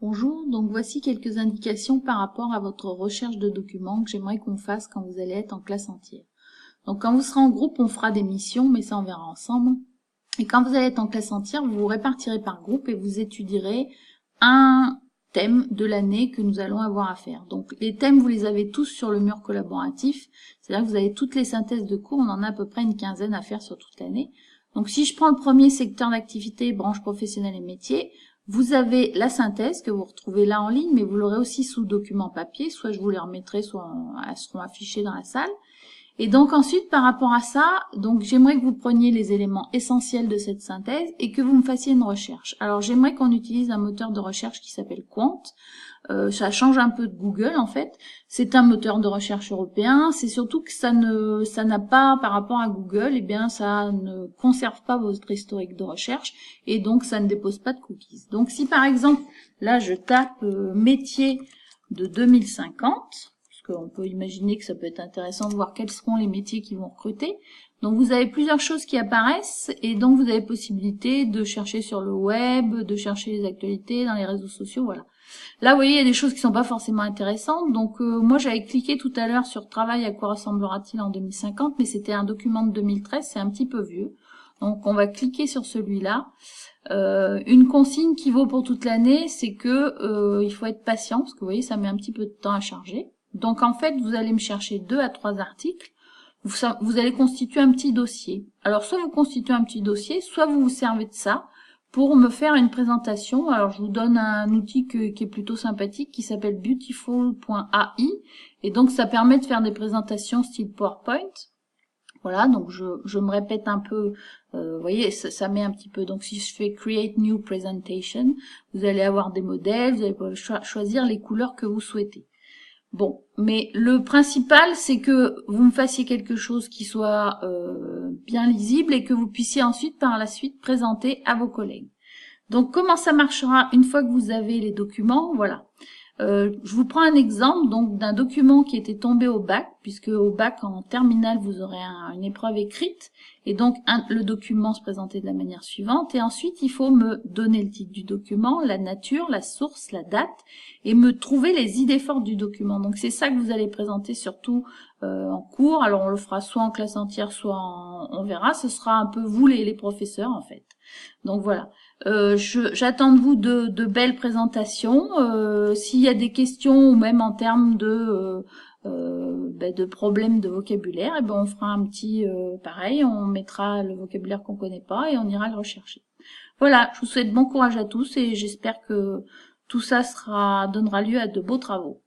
Bonjour, donc voici quelques indications par rapport à votre recherche de documents que j'aimerais qu'on fasse quand vous allez être en classe entière. Donc quand vous serez en groupe, on fera des missions, mais ça on verra ensemble. Et quand vous allez être en classe entière, vous vous répartirez par groupe et vous étudierez un thème de l'année que nous allons avoir à faire. Donc les thèmes, vous les avez tous sur le mur collaboratif, c'est-à-dire que vous avez toutes les synthèses de cours, on en a à peu près une quinzaine à faire sur toute l'année. Donc si je prends le premier secteur d'activité, branche professionnelle et métiers, vous avez la synthèse que vous retrouvez là en ligne, mais vous l'aurez aussi sous document papier, soit je vous les remettrai, soit elles seront affichées dans la salle. Et donc ensuite, par rapport à ça, donc j'aimerais que vous preniez les éléments essentiels de cette synthèse et que vous me fassiez une recherche. Alors j'aimerais qu'on utilise un moteur de recherche qui s'appelle Quant. Ça change un peu de Google en fait. C'est un moteur de recherche européen. C'est surtout que ça n'a pas, par rapport à Google, eh bien ça ne conserve pas votre historique de recherche et donc ça ne dépose pas de cookies. Donc si par exemple là je tape métier de 2050, parce qu'on peut imaginer que ça peut être intéressant de voir quels seront les métiers qui vont recruter. Donc vous avez plusieurs choses qui apparaissent et donc vous avez possibilité de chercher sur le web, de chercher les actualités dans les réseaux sociaux, voilà. Là, vous voyez, il y a des choses qui sont pas forcément intéressantes. Donc moi, j'avais cliqué tout à l'heure sur travail à quoi ressemblera-t-il en 2050, mais c'était un document de 2013, c'est un petit peu vieux. Donc on va cliquer sur celui-là. Une consigne qui vaut pour toute l'année, c'est que il faut être patient, parce que vous voyez, ça met un petit peu de temps à charger. Donc en fait, vous allez me chercher 2 à 3 articles. Vous allez constituer un petit dossier. Alors soit vous constituez un petit dossier, soit vous vous servez de ça pour me faire une présentation. Alors je vous donne un outil qui est plutôt sympathique qui s'appelle beautiful.ai et donc ça permet de faire des présentations style PowerPoint. Voilà, donc je me répète un peu, vous voyez, ça met un petit peu. Donc si je fais Create New Presentation, vous allez avoir des modèles, vous allez pouvoir choisir les couleurs que vous souhaitez. Bon, mais le principal, c'est que vous me fassiez quelque chose qui soit bien lisible et que vous puissiez ensuite, par la suite, présenter à vos collègues. Donc, comment ça marchera une fois que vous avez les documents? Voilà. Je vous prends un exemple donc d'un document qui était tombé au bac, puisque au bac en terminale vous aurez une épreuve écrite et donc le document se présentait de la manière suivante et ensuite il faut me donner le titre du document, la nature, la source, la date et me trouver les idées fortes du document. Donc c'est ça que vous allez présenter surtout en cours. Alors on le fera soit en classe entière, soit on verra. Ce sera un peu vous les professeurs en fait. Donc voilà. J'attends de vous de belles présentations. S'il y a des questions ou même en termes de problèmes de vocabulaire, et ben on fera un petit pareil, on mettra le vocabulaire qu'on connaît pas et on ira le rechercher. Voilà, je vous souhaite bon courage à tous et j'espère que tout ça donnera lieu à de beaux travaux.